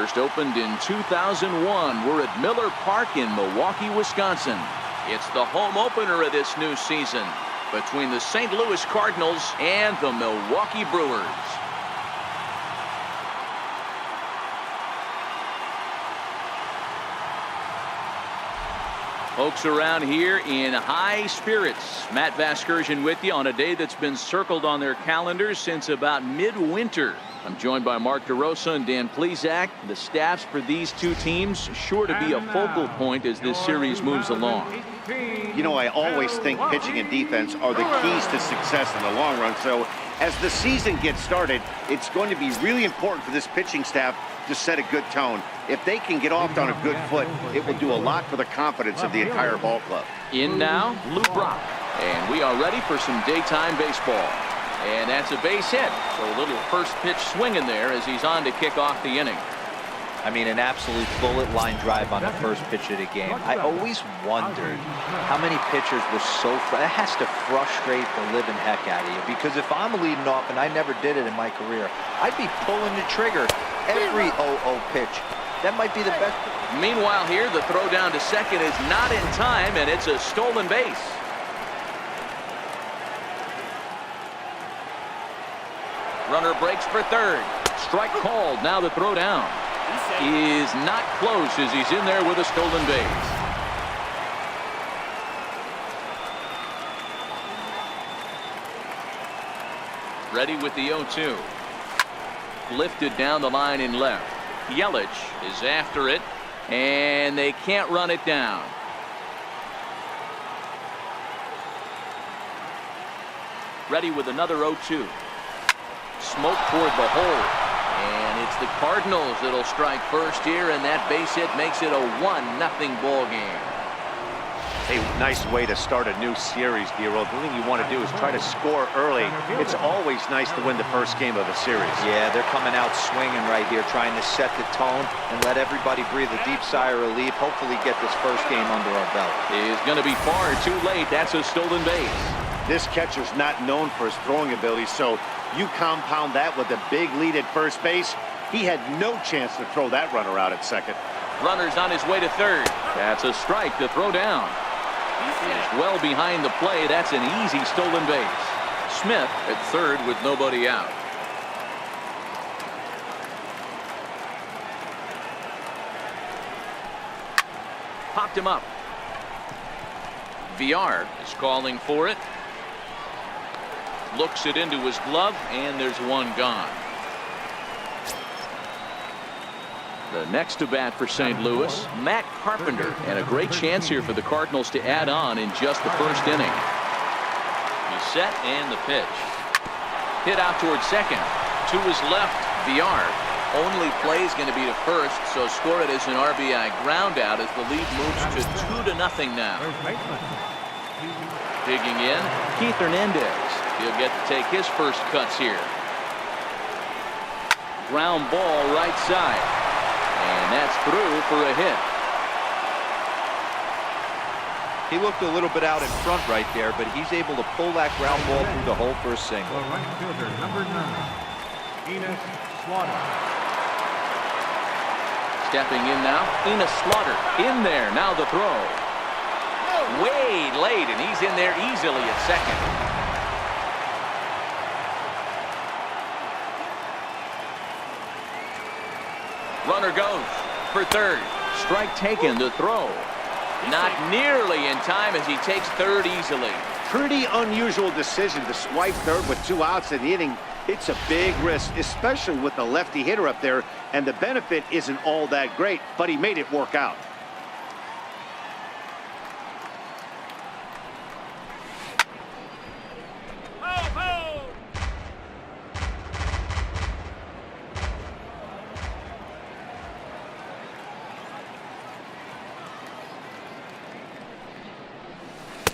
First opened in 2001. We're at Miller Park in Milwaukee, Wisconsin. It's the home opener of this new season between the St. Louis Cardinals and the Milwaukee Brewers. Folks around here in high spirits. Matt Vasgersian with you on a day that's been circled on their calendars since about midwinter. I'm joined by Mark DeRosa and Dan Plesac. The staffs for these two teams sure to be a focal point as this series moves along. You know, I always think pitching and defense are the keys to success in the long run. So as the season gets started, it's going to be really important for this pitching staff to set a good tone. If they can get off on a good foot, it will do a lot for the confidence of the entire ball club. In now, Lou Brock. And we are ready for some daytime baseball. And that's a base hit. So a little first pitch swing in there as he's on to kick off the inning. I mean, an absolute bullet line drive on the first pitch of the game. I always wondered how many pitchers were so it has to frustrate the living heck out of you, because if I'm leading off, and I never did it in my career, I'd be pulling the trigger every 0-0 pitch. That might be the best. Meanwhile here, the throw down to second is not in time, and it's a stolen base. Runner breaks for third. Strike called. Now the throw down is not close as he's in there with a stolen base. Ready with the 0-2. Lifted down the line in left. Yelich is after it, and they can't run it down. Ready with another 0-2. Smoke toward the hole. And it's the Cardinals that'll strike first here, and that base hit makes it a 1-0 ball game. A nice way to start a new series, Giro. The thing you want to do is try to score early. It's always nice to win the first game of a series. Yeah, they're coming out swinging right here, trying to set the tone and let everybody breathe a deep sigh of relief. Hopefully get this first game under our belt. Is going to be far too late. That's a stolen base. This catcher's not known for his throwing ability, so you compound that with a big lead at first base. He had no chance to throw that runner out at second. Runner's on his way to third. That's a strike to throw down. Is well behind the play. That's an easy stolen base. Smith at third with nobody out. Popped him up. VR is calling for it. Looks it into his glove, and there's one gone. The next to bat for St. Louis, Matt Carpenter, and a great chance here for the Cardinals to add on in just the first inning. He's set, and the pitch. Hit out towards second. To his left, VR. Only play is going to be to first, so score it as an RBI ground out as the lead moves to 2-0 now. Digging in, Keith Hernandez. He'll get to take his first cuts here. Ground ball right side. And that's through for a hit. He looked a little bit out in front right there, but he's able to pull that ground ball through the hole for a single. The right fielder, number 9, Enos Slaughter. Stepping in now, Enos Slaughter in there. Now the throw. Way late, and he's in there easily at second. Runner goes for third. Strike taken. The throw not nearly in time as he takes third easily. Pretty unusual decision to swipe third with 2 outs in the inning. It's a big risk, especially with the lefty hitter up there, and the benefit isn't all that great, but he made it work out.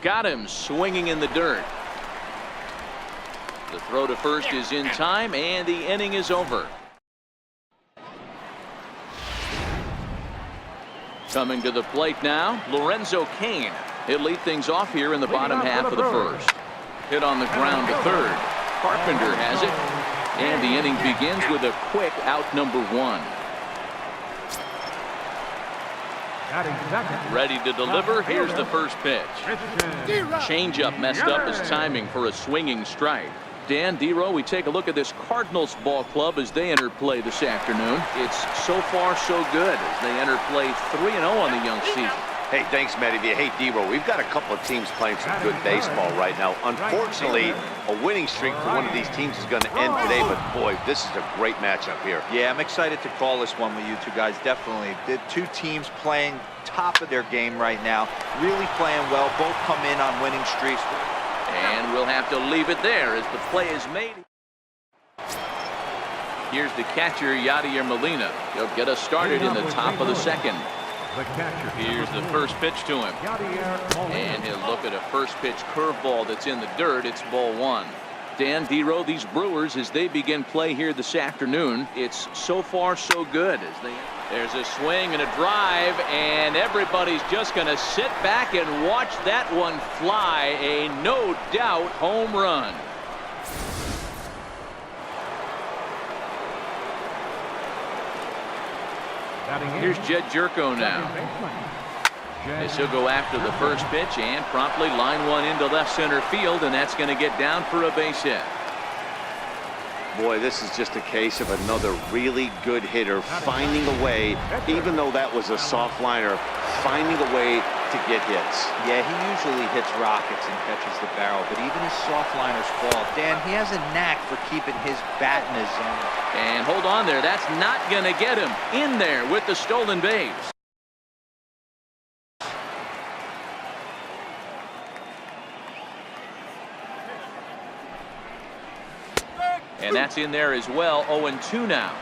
Got him swinging in the dirt. The throw to first is in time, and the inning is over. Coming to the plate now, Lorenzo Cain. He'll lead things off here in the bottom half of the first. Hit on the ground to third. Carpenter has it, and the inning begins with a quick out number 1. Batting second. Ready to deliver. Here's the first pitch. Changeup messed up his timing for a swinging strike. Dan Dero, we take a look at this Cardinals ball club as they enter play this afternoon. It's so far so good as they enter play 3-0 on the young season. Hey, thanks, Matty. Hey, Dero, we've got a couple of teams playing some good baseball right now. Unfortunately, a winning streak for one of these teams is going to end today, but boy, this is a great matchup here. Yeah, I'm excited to call this one with you two guys, definitely. The two teams playing top of their game right now, really playing well, both come in on winning streaks. And we'll have to leave it there as the play is made. Here's the catcher, Yadier Molina. He'll get us started in the top of the second. The catcher. Here's the first pitch to him. And he'll look at a first pitch curveball that's in the dirt. It's ball one. Dan Dero, these Brewers, as they begin play here this afternoon, it's so far so good. There's a swing and a drive, and everybody's just going to sit back and watch that one fly. A no doubt home run. Here's Jed Jerko now. As he'll go after the first pitch and promptly line one into left center field, and that's going to get down for a base hit. Boy, this is just a case of another really good hitter finding a way, even though that was a soft liner, finding a way to get hits. Yeah, he usually hits rockets and catches the barrel, but even his soft liners fall. Dan, he has a knack for keeping his bat in his zone. And hold on there, that's not going to get him in there with the stolen base. And that's in there as well. 0-2 now.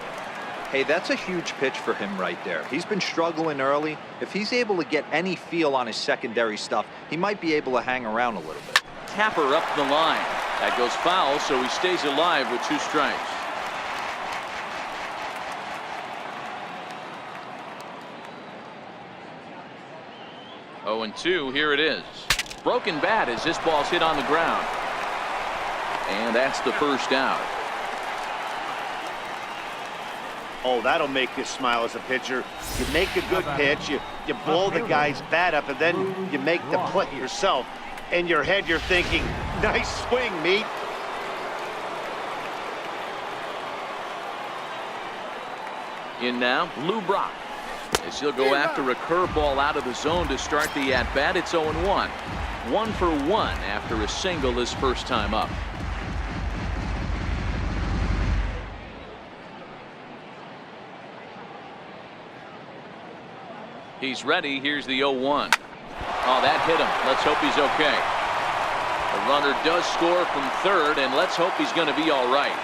Hey, that's a huge pitch for him right there. He's been struggling early. If he's able to get any feel on his secondary stuff, he might be able to hang around a little bit. Tapper up the line. That goes foul, so he stays alive with 2 strikes. Oh, and 2, here it is. Broken bat as this ball's hit on the ground. And that's the first out. Oh, that'll make you smile as a pitcher. You make a good pitch, you blow the guy's bat up, and then you make the play yourself. In your head, you're thinking, nice swing, meat. In now, Lou Brock. As he'll go after a curveball out of the zone to start the at-bat. It's 0-1. 1 for 1 after a single his first time up. He's ready. Here's the 0-1. Oh, that hit him. Let's hope he's okay. The runner does score from third, and let's hope he's going to be all right.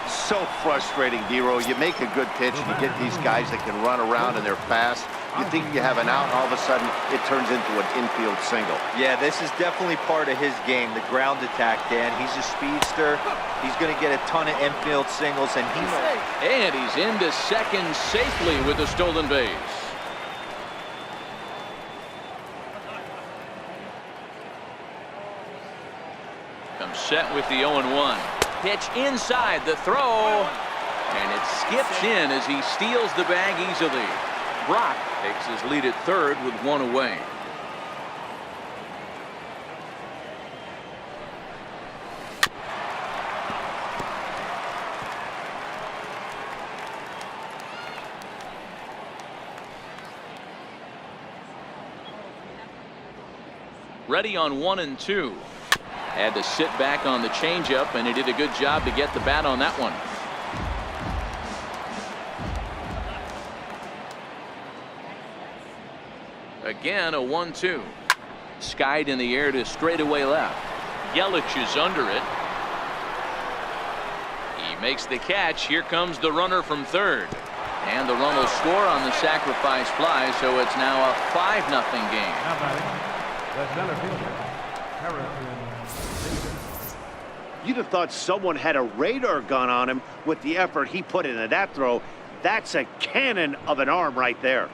So frustrating, Dero. You make a good pitch, and you get these guys that can run around and they're fast. You think you have an out, and all of a sudden it turns into an infield single. Yeah, this is definitely part of his game, the ground attack, Dan. He's a speedster. He's going to get a ton of infield singles, and he's into second safely with the stolen base. Comes set with the 0-1. Pitch inside the throw, and it skips in as he steals the bag easily. Brock takes his lead at third with 1 away. Ready on 1 and 2. Had to sit back on the changeup, and he did a good job to get the bat on that one. Again, a 1-2. Skied in the air to straightaway left. Yelich is under it. He makes the catch. Here comes the runner from third. And the run will score on the sacrifice fly, so it's now a 5-0 game. The center fielder, Harrison. You'd have thought someone had a radar gun on him with the effort he put into that throw. That's a cannon of an arm right there.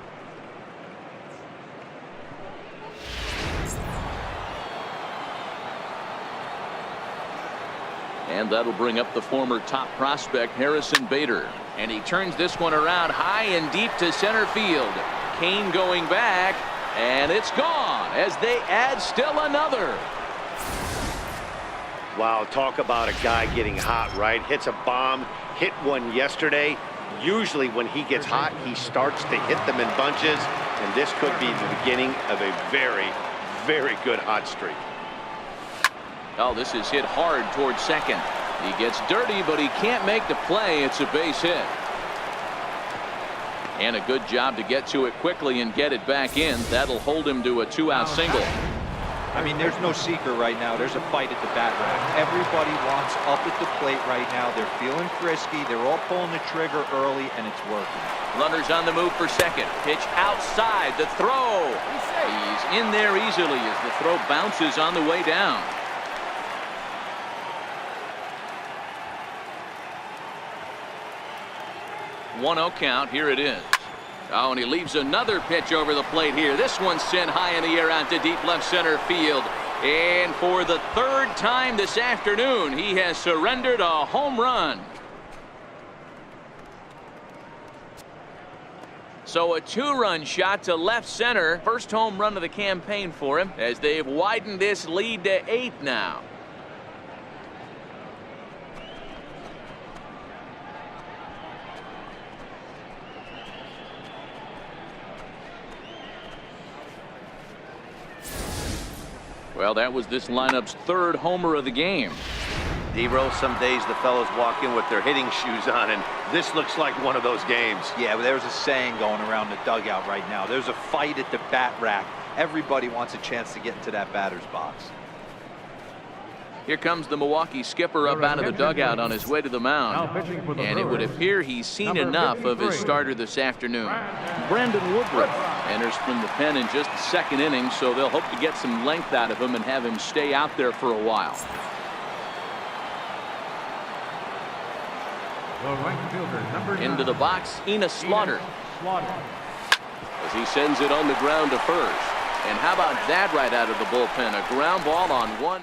And that'll bring up the former top prospect, Harrison Bader. And he turns this one around high and deep to center field. Kane going back, and it's gone as they add still another. Wow, talk about a guy getting hot, right? Hits a bomb, hit one yesterday. Usually when he gets hot, he starts to hit them in bunches, and this could be the beginning of a very, very good hot streak. Oh, this is hit hard towards second. He gets dirty, but he can't make the play. It's a base hit. And a good job to get to it quickly and get it back in. That'll hold him to a 2-out single. I mean, there's no secret right now. There's a fight at the bat rack. Everybody wants up at the plate right now. They're feeling frisky. They're all pulling the trigger early, and it's working. Runners on the move for second. Pitch outside. The throw. He's in there easily as the throw bounces on the way down. One-0 count. Here it is. Oh, and he leaves another pitch over the plate here. This one's sent high in the air out to deep left center field. And for the third time this afternoon, he has surrendered a home run. So a 2-run shot to left center. First home run of the campaign for him as they've widened this lead to 8 now. Well, that was this lineup's third homer of the game. D-Roll, some days the fellows walk in with their hitting shoes on, and this looks like one of those games. Yeah, but there's a saying going around the dugout right now. There's a fight at the bat rack. Everybody wants a chance to get into that batter's box. Here comes the Milwaukee skipper up out of the dugout on his way to the mound. And it would appear he's seen enough of his starter this afternoon. Brandon Woodruff enters from the pen in just the second inning, so they'll hope to get some length out of him and have him stay out there for a while. Into the box, Enos Slaughter. As he sends it on the ground to first. And how about that right out of the bullpen? A ground ball on one.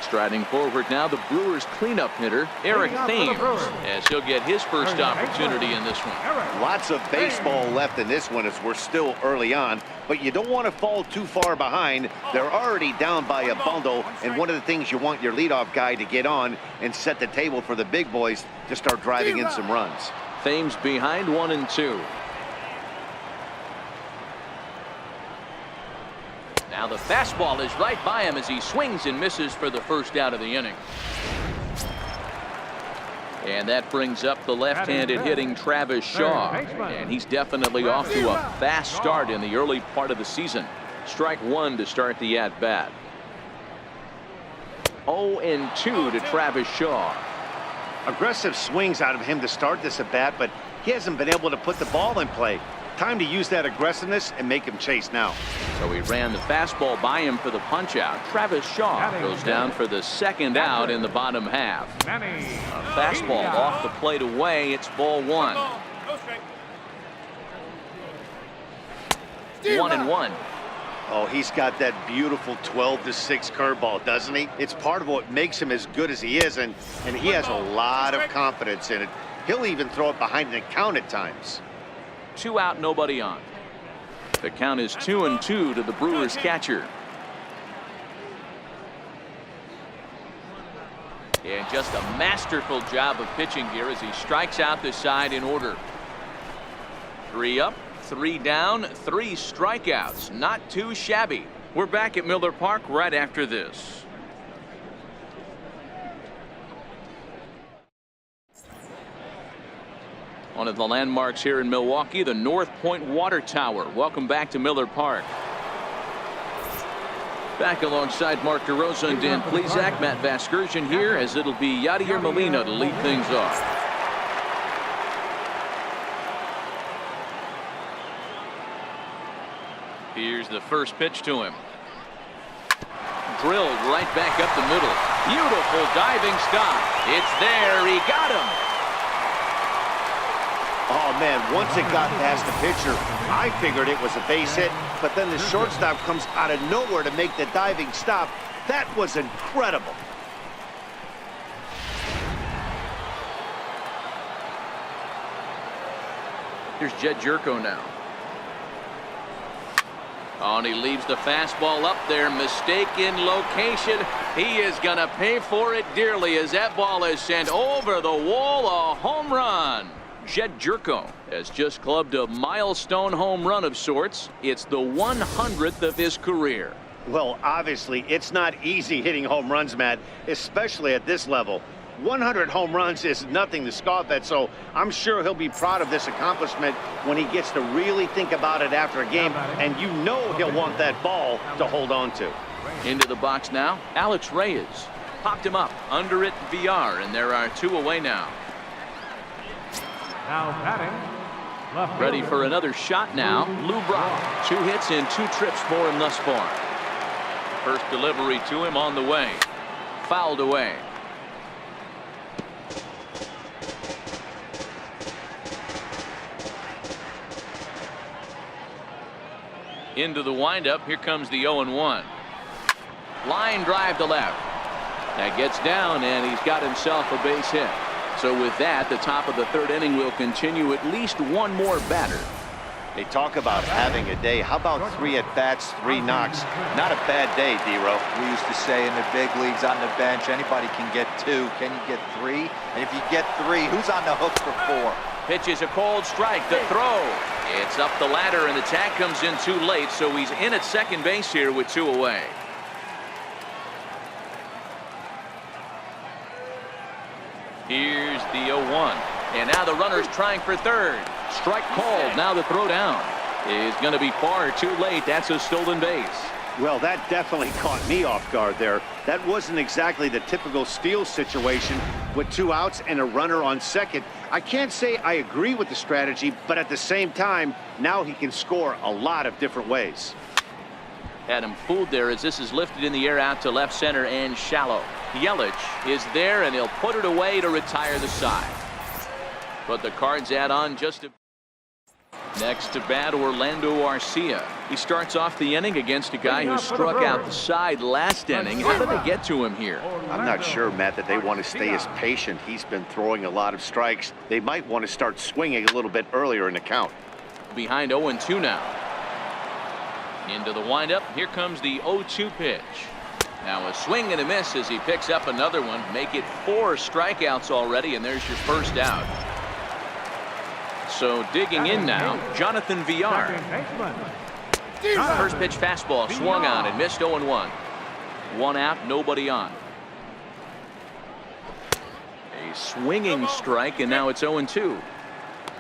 Striding forward now, the Brewers cleanup hitter, Eric Thames, as he'll get his first opportunity in this one. Lots of baseball left in this one as we're still early on, but you don't want to fall too far behind. They're already down by a bundle, and one of the things you want your leadoff guy to get on and set the table for the big boys to start driving in some runs. Thames behind 1-2. Now the fastball is right by him as he swings and misses for the first out of the inning. And that brings up the left-handed hitting Travis Shaw. And he's definitely off to a fast start in the early part of the season. Strike one to start the at-bat. 0-2 to Travis Shaw. Aggressive swings out of him to start this at-bat, but he hasn't been able to put the ball in play. Time to use that aggressiveness and make him chase now. So he ran the fastball by him for the punch-out. Travis Shaw goes down for the second out in the bottom half. A fastball off the plate away. It's ball one. 1-1. Oh, he's got that beautiful 12-6 curveball, doesn't he? It's part of what makes him as good as he is, and he has a lot of confidence in it. He'll even throw it behind the count at times. 2 out, nobody on. The count is 2-2 to the Brewers catcher. And just a masterful job of pitching here as he strikes out the side in order. 3 up, 3 down, 3 strikeouts. Not too shabby. We're back at Miller Park right after this. One of the landmarks here in Milwaukee, the North Point Water Tower. Welcome back to Miller Park. Back alongside Mark DeRosa and Dan Plesac, Matt Vasgersian here, as it'll be Yadier Molina to lead things off. Here's the first pitch to him. Drilled right back up the middle. Beautiful diving stop. It's there. He got him. Oh, man, once it got past the pitcher, I figured it was a base hit, but then the shortstop comes out of nowhere to make the diving stop. That was incredible. Here's Jed Jerko now. Oh, and he leaves the fastball up there. Mistaken location. He is going to pay for it dearly as that ball is sent over the wall. A home run. Jed Jerko has just clubbed a milestone home run of sorts. It's the 100th of his career. Well, obviously, it's not easy hitting home runs, Matt, especially at this level. 100 home runs is nothing to scoff at, so I'm sure he'll be proud of this accomplishment when he gets to really think about it after a game, and you know he'll want that ball to hold on to. Into the box now, Alex Reyes. Popped him up, under it, VR, and there are 2 away now. Now batting, left Ready fielder. for another shot now, Lou Brock. 2 hits and 2 trips for him thus far. First delivery to him on the way. Fouled away. Into the windup. Here comes the 0-1. Line drive to left. That gets down, and he's got himself a base hit. So with that, the top of the 3rd inning will continue. At least 1 more batter. They talk about having a day. How about 3 at-bats, 3 knocks? Not a bad day, D-Row. We used to say in the big leagues on the bench, anybody can get 2. Can you get 3? And if you get 3, who's on the hook for 4? Pitches a cold strike. The throw. It's up the ladder, and the tag comes in too late, so he's in at second base here with 2 away. Here's the 0-1. And now the runner's trying for 3rd. Strike called. Now the throw down is going to be far too late. That's a stolen base. Well, that definitely caught me off guard there. That wasn't exactly the typical steal situation with 2 outs and a runner on second. I can't say I agree with the strategy, but at the same time, now he can score a lot of different ways. Had him fooled there as this is lifted in the air out to left center and shallow. Yelich is there, and he'll put it away to retire the side. But the Cards add on just a... Next to bat, Orlando Arcia. He starts off the inning against a guy who struck out the side last inning. How did they get to him here? I'm not sure, Matt, that they want to stay as patient. He's been throwing a lot of strikes. They might want to start swinging a little bit earlier in the count. Behind 0-2 now. Into the windup. Here comes the 0-2 pitch. Now a swing and a miss as he picks up another one. Make it 4 strikeouts already, and there's your first out. So digging in now, Jonathan VR. First pitch fastball swung on and missed. 0-1. 1 out, nobody on. A swinging strike, and now it's 0-2.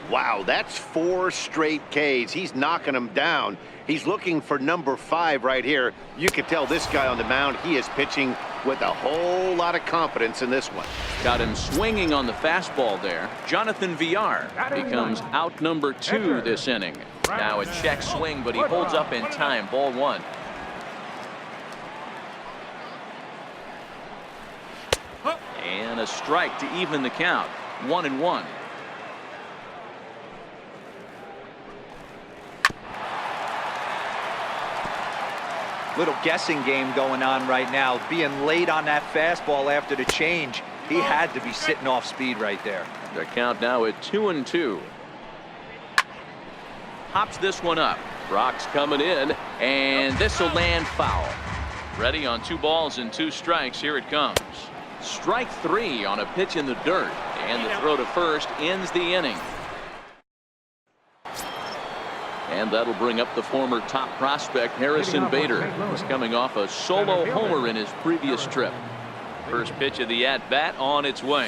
Wow, that's 4 straight Ks. He's knocking them down. He's looking for number 5 right here. You can tell this guy on the mound, he is pitching with a whole lot of confidence in this one. Got him swinging on the fastball there. Jonathan VR becomes out number 2 this inning. Now a check swing, but he holds up in time. Ball 1. And a strike to even the count. 1-1. Little guessing game going on right now. Being late on that fastball after the change. He had to be sitting off speed right there. The count now at 2-2. Hops this one up. Brock's coming in, and this will land foul. Ready on 2 balls and 2 strikes. Here it comes. Strike 3 on a pitch in the dirt, and the throw to first ends the inning. And that'll bring up the former top prospect Harrison Bader. He's coming off a solo homer in his previous trip. First pitch of the at-bat on its way.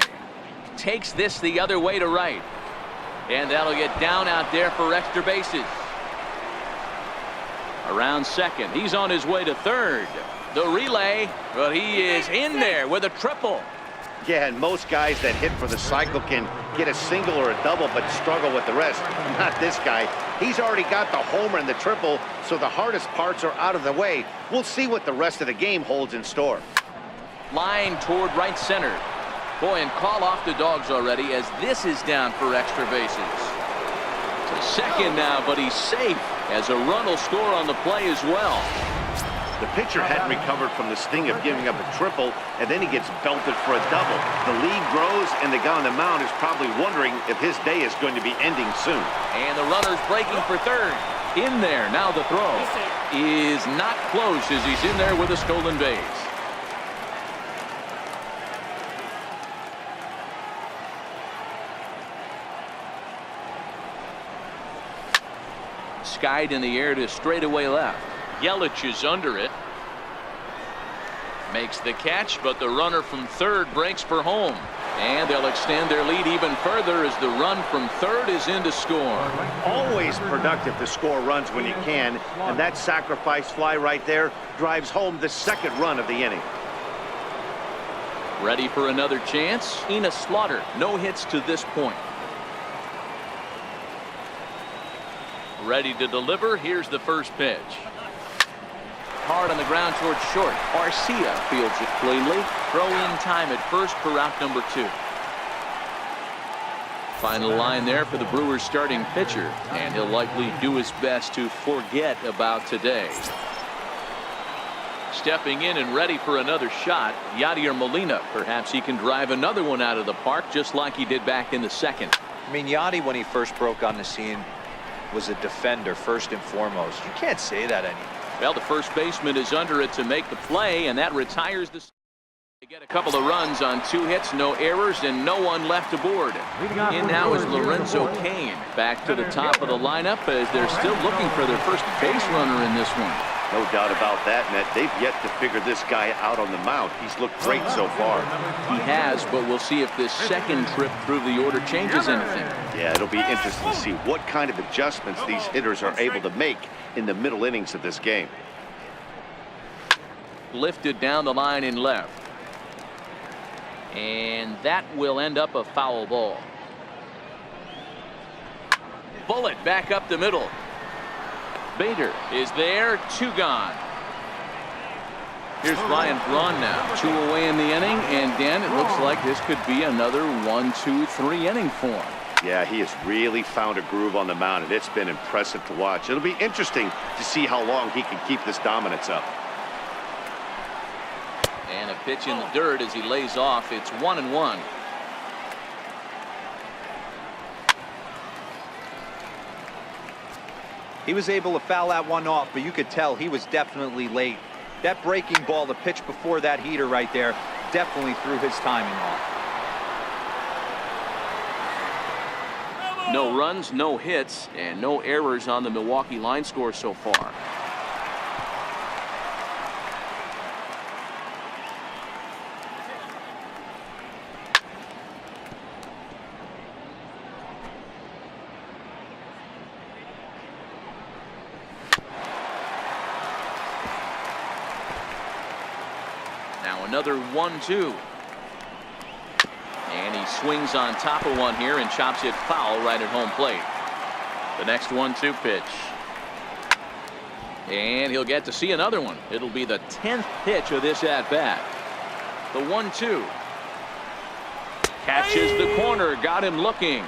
Takes this the other way to right. And that'll get down out there for extra bases. Around second. He's on his way to third. The relay, but he is in there with a triple. Yeah, and most guys that hit for the cycle can get a single or a double but struggle with the rest. Not this guy. He's already got the homer and the triple, so the hardest parts are out of the way. We'll see what the rest of the game holds in store. Line toward right center. Boy, and call off the Dogs already as this is down for extra bases. To second now, but he's safe as a run will score on the play as well. The pitcher hadn't recovered from the sting of giving up a triple, and then he gets belted for a double. The lead grows, and the guy on the mound is probably wondering if his day is going to be ending soon. And the runner's breaking for third. In there. Now the throw is not close as he's in there with a stolen base. Skied in the air to straightaway left. Yelich is under it. Makes the catch, but the runner from third breaks for home. And they'll extend their lead even further as the run from third is in to score. Always productive to score runs when you can, and that sacrifice fly right there drives home the second run of the inning. Ready for another chance. Enos Slaughter, no hits to this point. Ready to deliver. Here's the first pitch. Hard on the ground towards short. Arcia fields it cleanly. Throw in time at first for out number 2. Final line there for the Brewers starting pitcher, and he'll likely do his best to forget about today. Stepping in and ready for another shot, Yadier Molina. Perhaps he can drive another one out of the park just like he did back in the second. I mean, Yadi, when he first broke on the scene, was a defender first and foremost. You can't say that anymore. Well, the first baseman is under it to make the play, and that retires the. They get a couple of runs on 2 hits, no errors, and no one left aboard. In now is Lorenzo Cain. Back to the top of the lineup as they're still looking for their first base runner in this one. No doubt about that, Matt. They've yet to figure this guy out on the mound. He's looked great so far. He has, but we'll see if this second trip through the order changes anything. Yeah, it'll be interesting to see what kind of adjustments these hitters are able to make in the middle innings of this game. Lifted down the line in left. And that will end up a foul ball. Bullet back up the middle. Bader is there, 2 gone. Here's Ryan Braun now, 2 away in the inning, and Dan, it looks like this could be another 1, 2, 3 inning for him. Yeah, he has really found a groove on the mound, and it's been impressive to watch. It'll be interesting to see how long he can keep this dominance up. And a pitch in the dirt as he lays off. It's 1-1. He was able to foul that one off, but you could tell he was definitely late. That breaking ball, the pitch before that heater right there, definitely threw his timing off. No runs, no hits, and no errors on the Milwaukee line score so far. Now another 1-2. And he swings on top of one here and chops it foul right at home plate. The next 1-2 pitch. And he'll get to see another one. It'll be the 10th pitch of this at bat. The 1-2. Catches the corner, got him looking.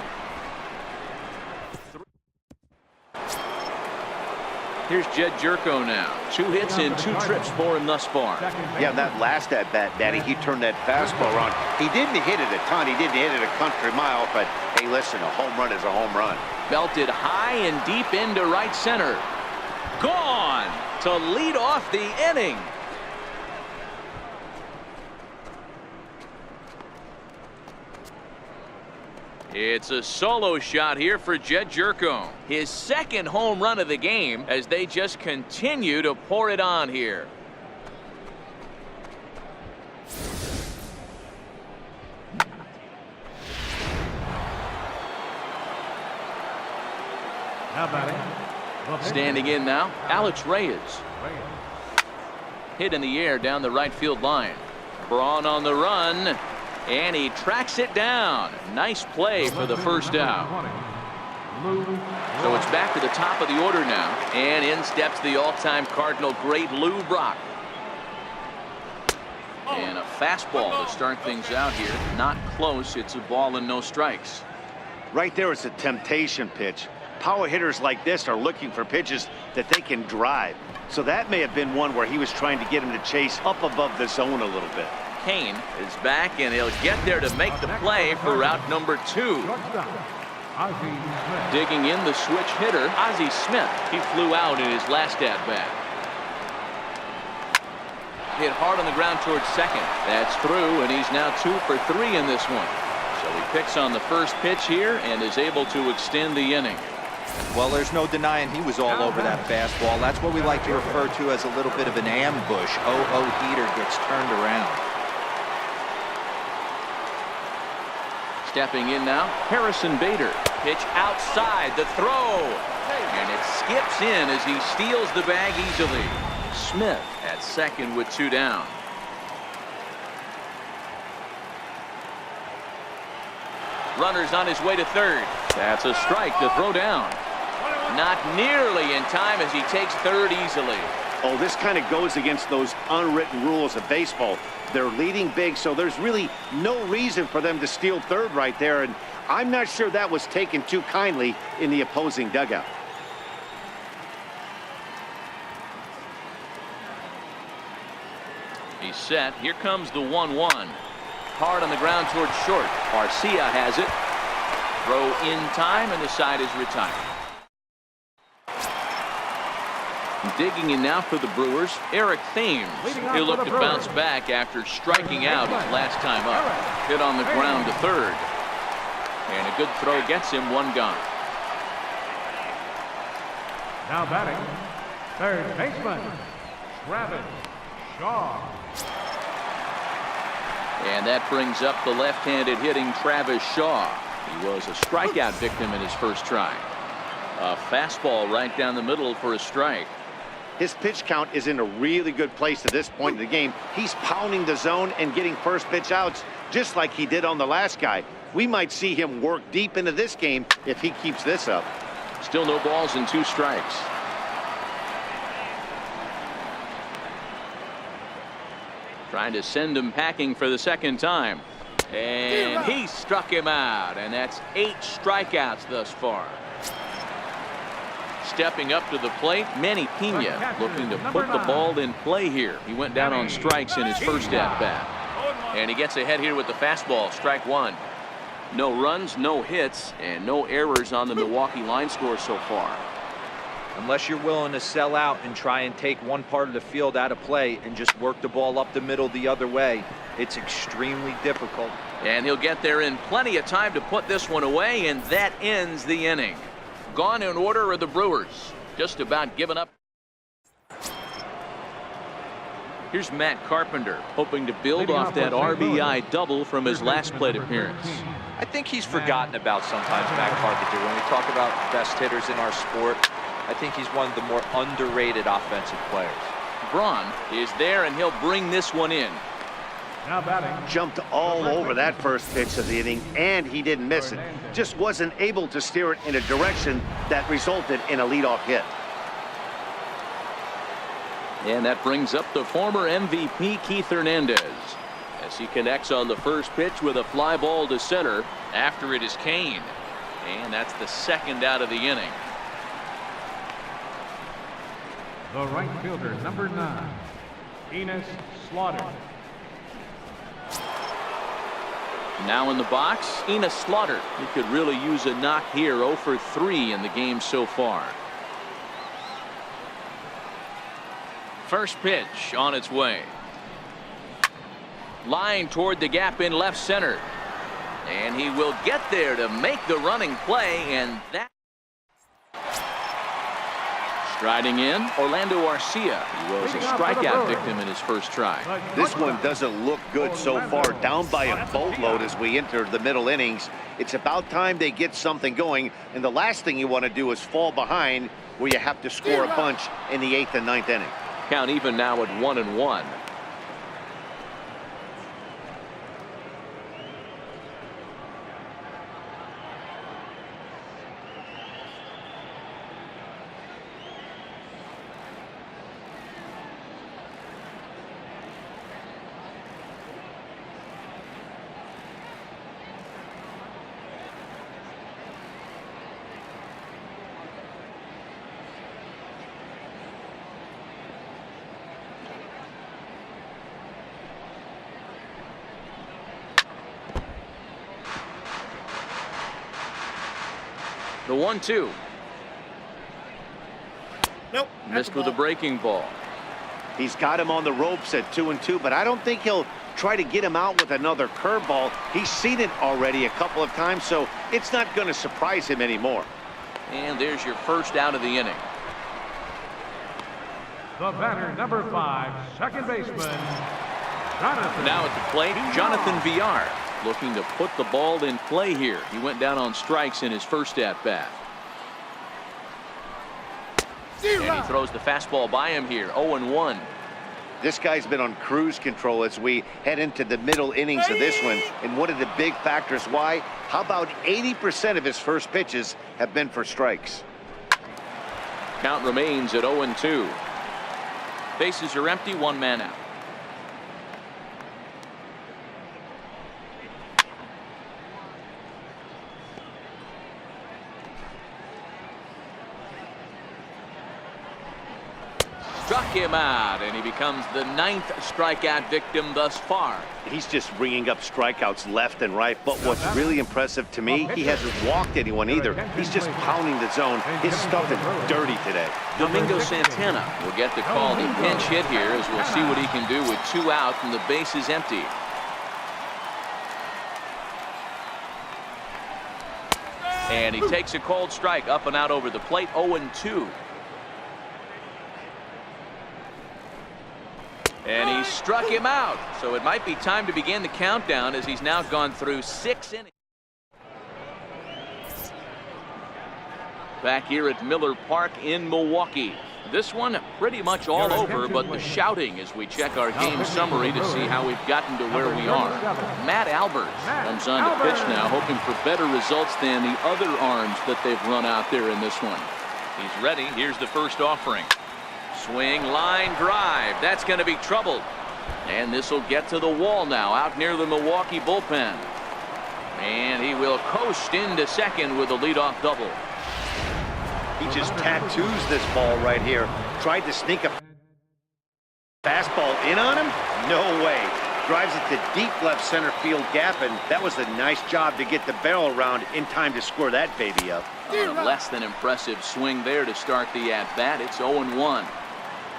Here's Jed Jerko now. 2 hits and 2 trips for him thus far. Yeah, that last at bat, Danny, he turned that fastball around. He didn't hit it a ton. He didn't hit it a country mile, but hey, listen, a home run is a home run. Belted high and deep into right center. Gone to lead off the inning. It's a solo shot here for Jed Jerko. His second home run of the game as they just continue to pour it on here. How about it? Standing in now, Alex Reyes. Hit in the air down the right field line. Braun on the run. And he tracks it down. Nice play for the first out. So it's back to the top of the order now. And in steps the all-time Cardinal great Lou Brock. And a fastball to start things out here. Not close. It's a ball and no strikes. Right there is a temptation pitch. Power hitters like this are looking for pitches that they can drive. So that may have been one where he was trying to get him to chase up above the zone a little bit. Kane is back, and he'll get there to make the play for route number 2. Digging in the switch hitter, Ozzie Smith. He flew out in his last at-bat. Hit hard on the ground towards second. That's through, and he's now 2 for 3 in this one. So he picks on the first pitch here and is able to extend the inning. Well, there's no denying he was all over that fastball. That's what we like to refer to as a little bit of an ambush. Heater gets turned around. Stepping in now, Harrison Bader. Pitch outside, the throw. And it skips in as he steals the bag easily. Smith at second with 2 down. Runner's on his way to third. That's a strike to throw down. Not nearly in time as he takes third easily. Oh, this kind of goes against those unwritten rules of baseball. They're leading big, so there's really no reason for them to steal third right there, and I'm not sure that was taken too kindly in the opposing dugout. He's set. Here comes the 1-1. Hard on the ground towards short. Garcia has it. Throw in time, and the side is retired. Digging in now for the Brewers, Eric Thames. He'll look to bounce back after striking out his last time up. Hit on the ground to third. And a good throw gets him 1 gone. Now batting, third baseman, Travis Shaw. And that brings up the left-handed hitting Travis Shaw. He was a strikeout victim in his first try. A fastball right down the middle for a strike. His pitch count is in a really good place at this point in the game. He's pounding the zone and getting first pitch outs just like he did on the last guy. We might see him work deep into this game if he keeps this up. Still no balls and 2 strikes. Trying to send him packing for the second time. And he struck him out, and that's 8 strikeouts thus far. Stepping up to the plate, Manny Pena looking to put the ball in play here. He went down on strikes in his first at-bat. And he gets ahead here with the fastball, strike 1. No runs, no hits, and no errors on the Milwaukee line score so far. Unless you're willing to sell out and try and take one part of the field out of play and just work the ball up the middle the other way, it's extremely difficult. And he'll get there in plenty of time to put this one away, and that ends the inning. Gone in order are the Brewers. Just about given up. Here's Matt Carpenter, hoping to build off that RBI double from his last plate appearance. I think he's forgotten about sometimes, Matt Carpenter. When we talk about best hitters in our sport, I think he's one of the more underrated offensive players. Braun is there, and he'll bring this one in. Now batting. Jumped all over that first pitch of the inning, and he didn't miss it. Just wasn't able to steer it in a direction that resulted in a leadoff hit. And that brings up the former MVP Keith Hernandez as he connects on the first pitch with a fly ball to center. After it is Kane, and that's the second out of the inning. The right fielder, number 9, Enos Slaughter. Now in the box, Enos Slaughter. He could really use a knock here. 0 for 3 in the game so far. First pitch on its way. Line toward the gap in left center. And he will get there to make the running play, and that. Striding in, Orlando Arcia. He was a strikeout victim in his first try. This one doesn't look good so far, down by a boatload as we enter the middle innings. It's about time they get something going, and the last thing you want to do is fall behind where you have to score a bunch in the 8th and 9th inning. Count even now at 1-1. The 1-2. Nope. Missed with a breaking ball. He's got him on the ropes at 2-2, but I don't think he'll try to get him out with another curveball. He's seen it already a couple of times, so it's not going to surprise him anymore. And there's your first out of the inning. The batter, number 5, second baseman, Jonathan. Now at the plate, Jonathan Villar looking to put the ball in play here. He went down on strikes in his first at-bat. And he throws the fastball by him here. 0-1. This guy's been on cruise control as we head into the middle innings of this one. And one of the big factors why, how about 80% of his first pitches have been for strikes? Count remains at 0-2. Bases are empty, one man out. Struck him out, and he becomes the 9th strikeout victim thus far. He's just ringing up strikeouts left and right, but what's really impressive to me, he hasn't walked anyone either. He's just pounding the zone. His stuff is dirty today. Domingo Santana will get the call to pinch hit here, as we'll see what he can do with 2 out and the base is empty. And he takes a cold strike up and out over the plate. 0-2. And he struck him out, so it might be time to begin the countdown, as he's now gone through 6 innings. Back here at Miller Park in Milwaukee. This one pretty much all over, but the shouting as we check our game summary to see how we've gotten to where we are. Matt Albers comes on to pitch now, hoping for better results than the other arms that they've run out there in this one. He's ready. Here's the first offering. Swing, line drive. That's going to be troubled. And this will get to the wall now, out near the Milwaukee bullpen. And he will coast into second with a leadoff double. He just tattoos this ball right here. Tried to sneak a fastball in on him? No way. Drives it to deep left center field gap, and that was a nice job to get the barrel around in time to score that baby up. Less than impressive swing there to start the at-bat. It's 0-1.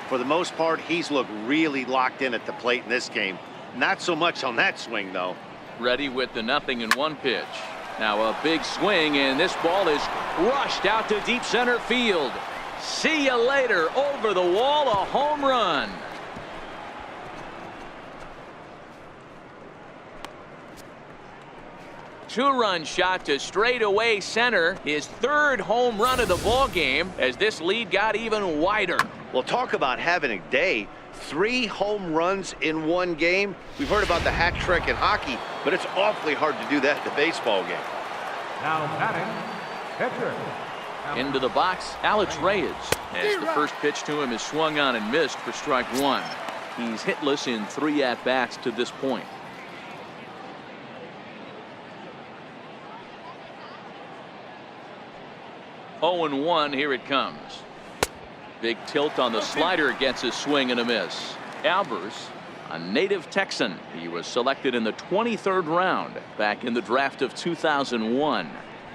For the most part, he's looked really locked in at the plate in this game. Not so much on that swing, though. Ready with the 0-1 pitch. Now a big swing, and this ball is crushed out to deep center field. See you later. Over the wall, a home run. Two-run shot to straightaway center. His 3rd home run of the ball game, as this lead got even wider. Well, talk about having a day. 3 home runs in one game. We've heard about the hat trick in hockey, but it's awfully hard to do that in a baseball game. Now batting, pitcher. Into the box, Alex Reyes. As the first pitch to him is swung on and missed for strike 1. He's hitless in 3 at-bats to this point. 0-1, here it comes. Big tilt on the slider, gets a swing and a miss. Albers, a native Texan. He was selected in the 23rd round back in the draft of 2001.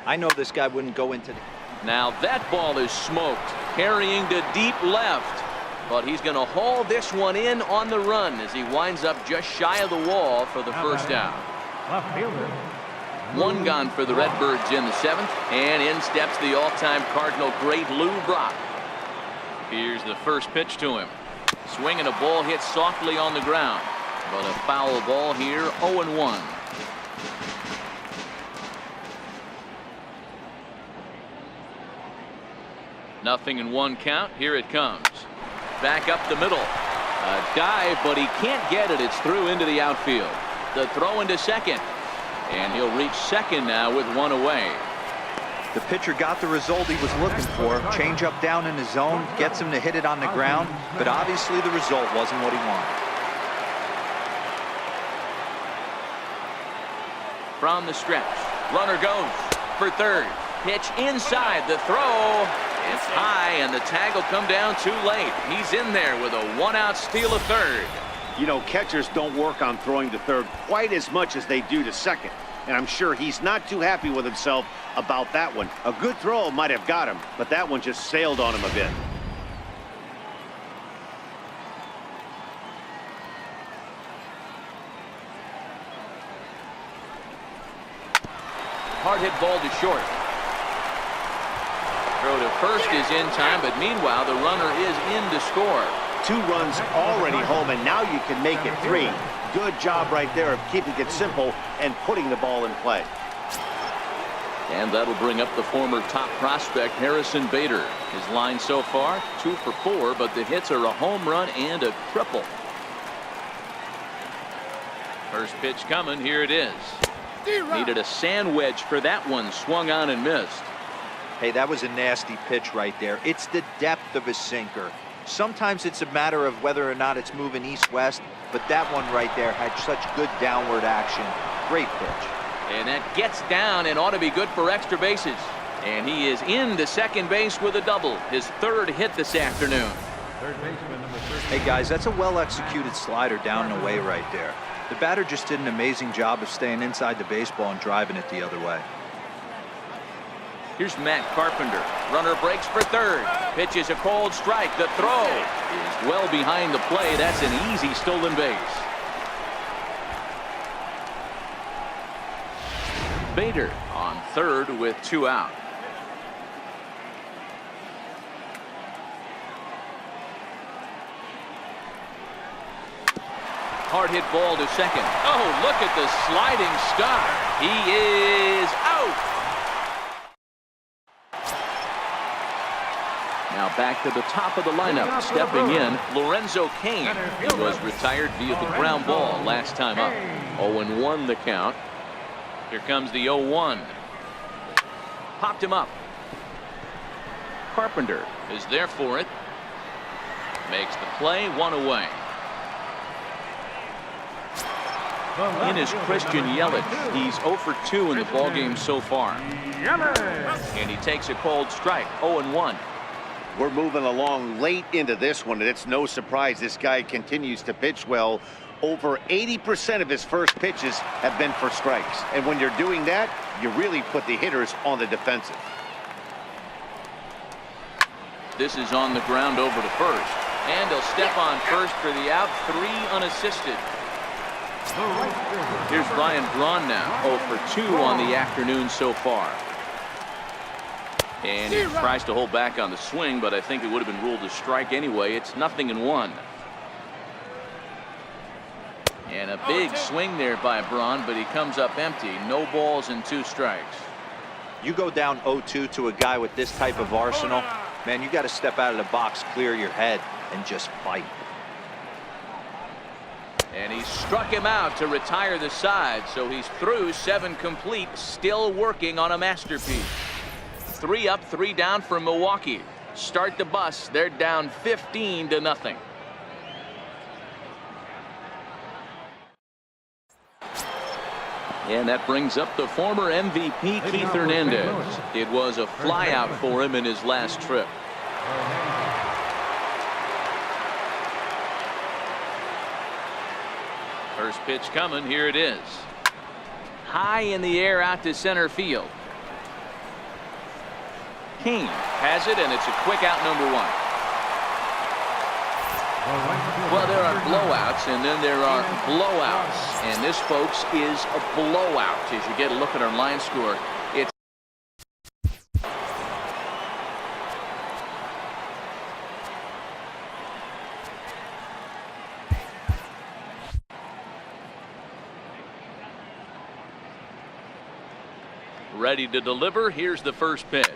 I know this guy wouldn't go into the... Now that ball is smoked, carrying to deep left. But he's going to haul this one in on the run as he winds up just shy of the wall for the first out. Left fielder. 1 gone for the Redbirds in the 7th, and in steps the all-time Cardinal great Lou Brock. Here's the first pitch to him. Swing and a ball hit softly on the ground, but a foul ball here. 0-1. Nothing in 1 count. Here it comes. Back up the middle. A dive, but he can't get it. It's through into the outfield. The throw into second. And he'll reach second now with 1 away. The pitcher got the result he was looking for. Change up down in the zone, gets him to hit it on the ground, but obviously the result wasn't what he wanted. From the stretch, runner goes for third. Pitch inside, the throw. It's high, and the tag will come down too late. He's in there with a 1-out steal of third. You know, catchers don't work on throwing to third quite as much as they do to second. and I'm sure he's not too happy with himself about that one. A good throw might have got him, but that one just sailed on him a bit. Hard hit ball to short. Throw to first is in time, but meanwhile the runner is in to score. 2 runs already home, and now you can make it 3. Good job right there of keeping it simple and putting the ball in play. And that'll bring up the former top prospect Harrison Bader. His line so far 2 for 4, but the hits are a home run and a triple. First pitch coming. Here it is. Needed a sand wedge for that one. Swung on and missed. Hey, that was a nasty pitch right there. It's the depth of a sinker. Sometimes it's a matter of whether or not it's moving east-west, but that one right there had such good downward action. Great pitch. And that gets down and ought to be good for extra bases. And he is into second base with a double. His 3rd hit this afternoon. Third baseman, number 13. Hey, guys, that's a well-executed slider down and away right there. The batter just did an amazing job of staying inside the baseball and driving it the other way. Here's Matt Carpenter. Runner breaks for 3rd. Pitches a cold strike. The throw is well behind the play. That's an easy stolen base. Bader on 3rd with 2 out. Hard hit ball to second. Oh, look at the sliding stop. He is out. Now back to the top of the lineup. Stepping in, Lorenzo Cain. He was retired via the ground ball last time up. 0-1 the count. Here comes the 0-1. Popped him up. Carpenter is there for it. Makes the play. 1 away. In is Christian Yelich. He's 0 for 2 in the ballgame so far. And he takes a cold strike. 0-1. We're moving along late into this one, and it's no surprise this guy continues to pitch well. Over 80% of his first pitches have been for strikes. And when you're doing that, you really put the hitters on the defensive. This is on the ground over to first. And he'll step on first for the out. 3 unassisted. Here's Ryan Braun now. 0 for 2 on the afternoon so far. And he tries to hold back on the swing, but I think it would have been ruled a strike anyway. It's 0-1. And a big swing there by Braun, but he comes up empty. No balls and 2 strikes. You go down 0-2 to a guy with this type of arsenal, man, you got to step out of the box, clear your head, and just fight. And he struck him out to retire the side, so he's through 7 complete, still working on a masterpiece. 3 up, 3 down for Milwaukee. Start the bus. They're down 15-0. And that brings up the former MVP Keith Hernandez. It was a flyout for him in his last trip. First pitch coming. Here it is. High in the air out to center field. Cain has it, and it's a quick out, number 1. Well, there are blowouts, and then there are blowouts. And this, folks, is a blowout. As you get a look at our line score, it's ready to deliver. Here's the first pitch.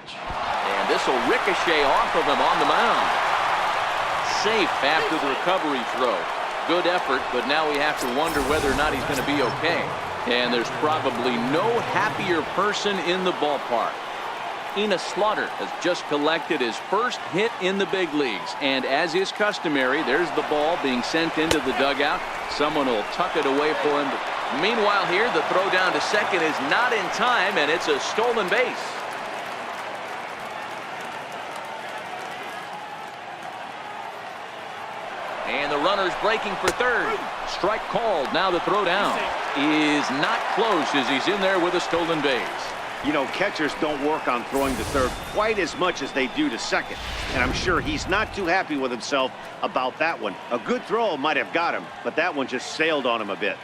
And this will ricochet off of him on the mound. Safe after the recovery throw. Good effort, but now we have to wonder whether or not he's going to be okay. And there's probably no happier person in the ballpark. Enos Slaughter has just collected his first hit in the big leagues. And as is customary, there's the ball being sent into the dugout. Someone will tuck it away for him. Meanwhile here, the throw down to second is not in time, and it's a stolen base. And the runner's breaking for third. Strike called. Now the throw down. is not close as he's in there with a stolen base. You know, catchers don't work on throwing to third quite as much as they do to second. And I'm sure he's not too happy with himself about that one. A good throw might have got him, but that one just sailed on him a bit.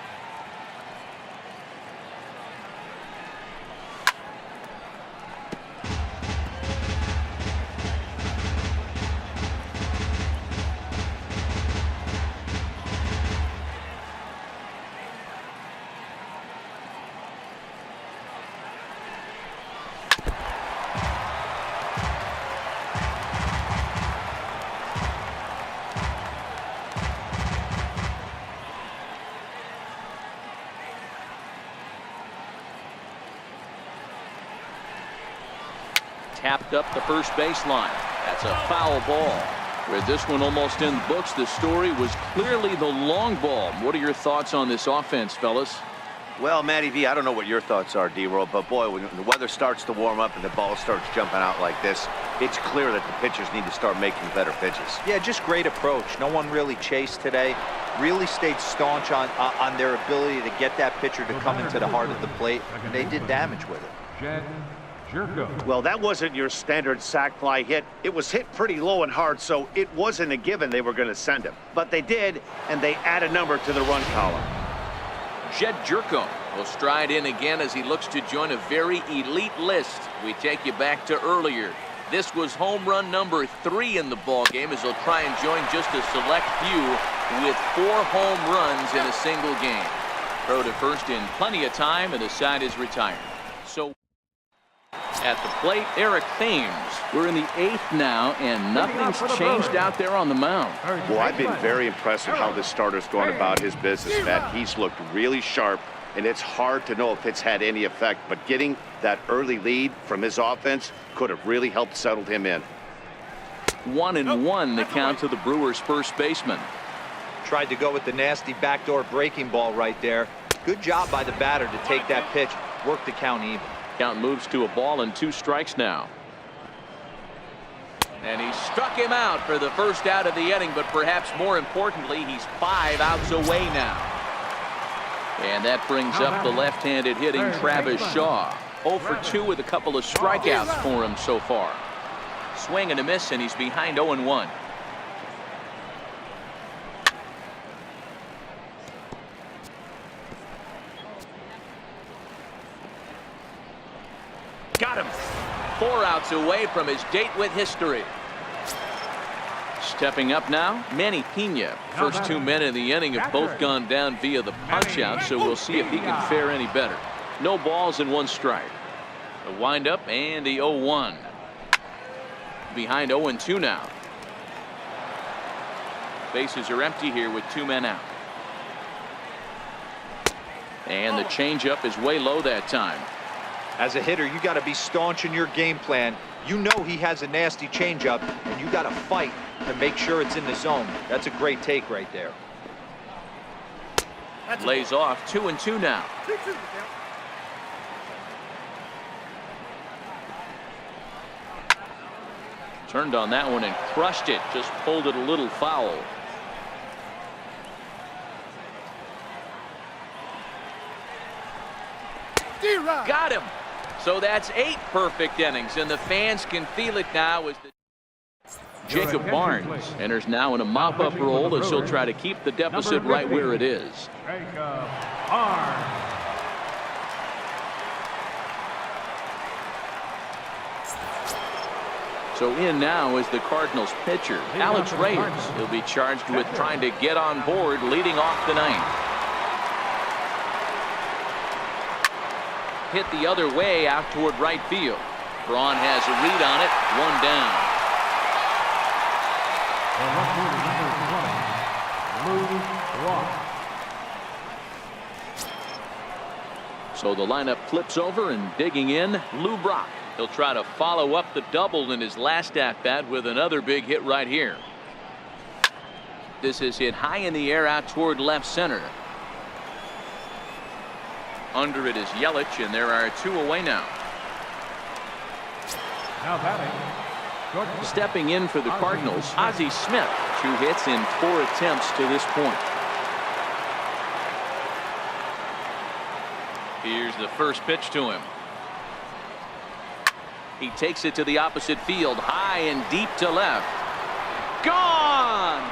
Tapped up the first baseline. That's a foul ball. With this one almost in the books, the story was clearly the long ball. What are your thoughts on this offense, fellas? Well, Matty V, I don't know what your thoughts are, D-Roll, but boy, when the weather starts to warm up and the ball starts jumping out like this, it's clear that the pitchers need to start making better pitches. Yeah, just great approach. No one really chased today. Really stayed staunch on their ability to get that pitcher to come into the heart of the plate, and they did damage with it. Well, that wasn't your standard sac fly hit. It was hit pretty low and hard, so it wasn't a given they were going to send him. But they did, and they add a number to the run column. Jed Jerko will stride in again as he looks to join a very elite list. We take you back to earlier. This was home run number 3 in the ball game as he'll try and join just a select few with 4 home runs in a single game. Throw to first in plenty of time, and the side is retired. So at the plate, Eric Thames. We're in the 8th now, and nothing's changed out there on the mound. Well, I've been very impressed with how this starter's going about his business, Matt. He's looked really sharp, and it's hard to know if it's had any effect, but getting that early lead from his offense could have really helped settle him in. 1-1 the count to the Brewers' first baseman. Tried to go with the nasty backdoor breaking ball right there. Good job by the batter to take that pitch, work the count even. Count moves to a ball and 2 strikes now. And he struck him out for the first out of the inning, but perhaps more importantly, he's 5 outs away now. And that brings up the left-handed hitting Travis Shaw. 0 for 2 with a couple of strikeouts for him so far. Swing and a miss, and he's behind 0-1. Got him. 4 outs away from his date with history. Stepping up now, Manny Pena. First 2 men in the inning have both gone down via the punch-out, so we'll see if he can fare any better. No balls and 1 strike. The windup and the 0-1. Behind 0-2 now. Bases are empty here with 2 men out. And the changeup is way low that time. As a hitter, you got to be staunch in your game plan. You know he has a nasty changeup, and you got to fight to make sure it's in the zone. That's a great take right there. Lays off 2-2 now. Turned on that one and crushed it. Just pulled it a little foul. Got him. So that's 8 perfect innings, and the fans can feel it now as the Jacob Barnes enters now in a mop-up role as he'll try to keep the deficit right where it is. Jacob Barnes. So in now is the Cardinals pitcher, Alex Reyes. He'll be charged with trying to get on board leading off the 9th. Hit the other way out toward right field. Braun has a read on it. 1 down. So the lineup flips over, and digging in, Lou Brock. He'll try to follow up the double in his last at-bat with another big hit right here. This is hit high in the air out toward left center. Under it is Yelich, and there are 2 away now. Now batting. Stepping in for the Cardinals, Ozzie Smith. 2 hits in 4 attempts to this point. Here's the first pitch to him. He takes it to the opposite field, high and deep to left. Gone!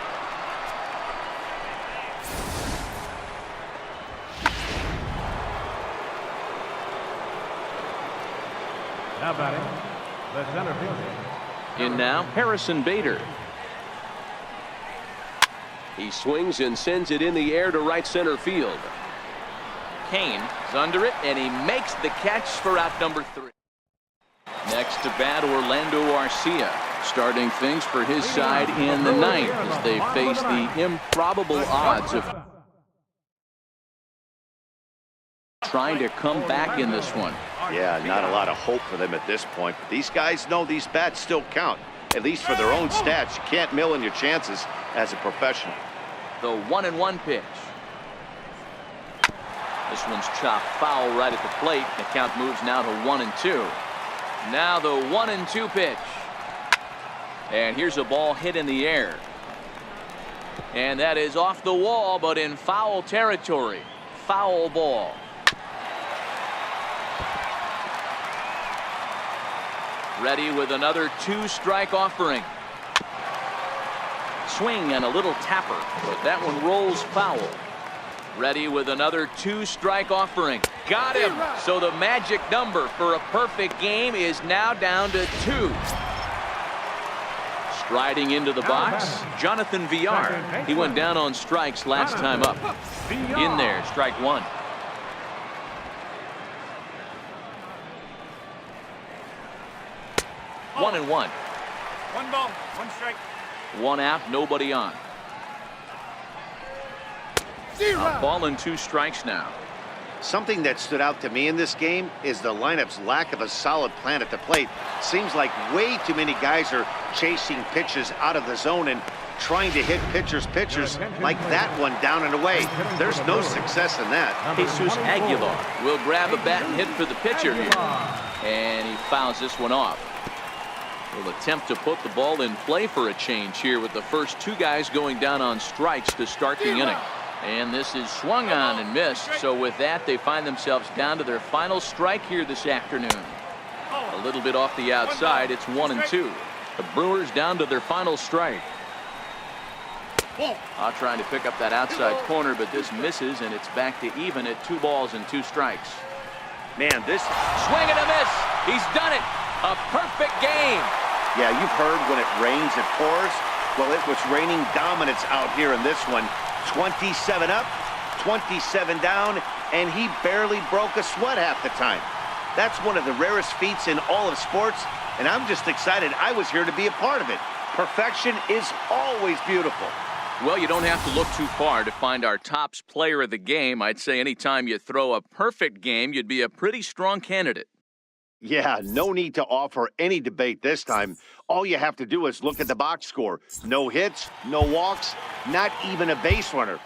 Now batting, the center fielder. In now, Harrison Bader. He swings and sends it in the air to right center field. Kane is under it, and he makes the catch for out number 3. Next to bat, Orlando Arcia, starting things for his side in the 9th as they face the improbable odds of trying to come back in this one. Yeah, not a lot of hope for them at this point. But these guys know these bats still count, at least for their own stats. You can't mill in your chances as a professional. The 1-1 pitch. This one's chopped foul right at the plate. The count moves now to 1-2. Now the 1-2 pitch. And here's a ball hit in the air. And that is off the wall, but in foul territory. Foul ball. Ready with another 2-strike offering. Swing and a little tapper, but that one rolls foul. Ready with another 2-strike offering. Got him. So the magic number for a perfect game is now down to 2. Striding into the box, Jonathan Villar. He went down on strikes last time up. In there, strike 1. One and one. 1 ball, 1 strike. 1 out, nobody on. A ball and 2 strikes now. Something that stood out to me in this game is the lineup's lack of a solid plan at the plate. Seems like way too many guys are chasing pitches out of the zone and trying to hit pitchers like that one down and away. There's no success in that. Jesus Aguilar will grab a bat and hit for the pitcher here. And he fouls this one off. Will attempt to put the ball in play for a change here with the first 2 guys going down on strikes to start the inning. And this is swung on and missed. So with that, they find themselves down to their final strike here this afternoon. A little bit off the outside. It's 1-2. The Brewers down to their final strike. Trying to pick up that outside corner, but this misses, and it's back to even at 2 balls and 2 strikes. Man, this Swing and a miss. He's done it. A perfect game. Yeah, you've heard when it rains, it pours. Well, it was raining dominance out here in this one. 27 up, 27 down, and he barely broke a sweat half the time. That's one of the rarest feats in all of sports, and I'm just excited I was here to be a part of it. Perfection is always beautiful. Well, you don't have to look too far to find our tops player of the game. I'd say anytime you throw a perfect game, you'd be a pretty strong candidate. Yeah, no need to offer any debate this time. All you have to do is look at the box score. No hits, no walks, not even a base runner.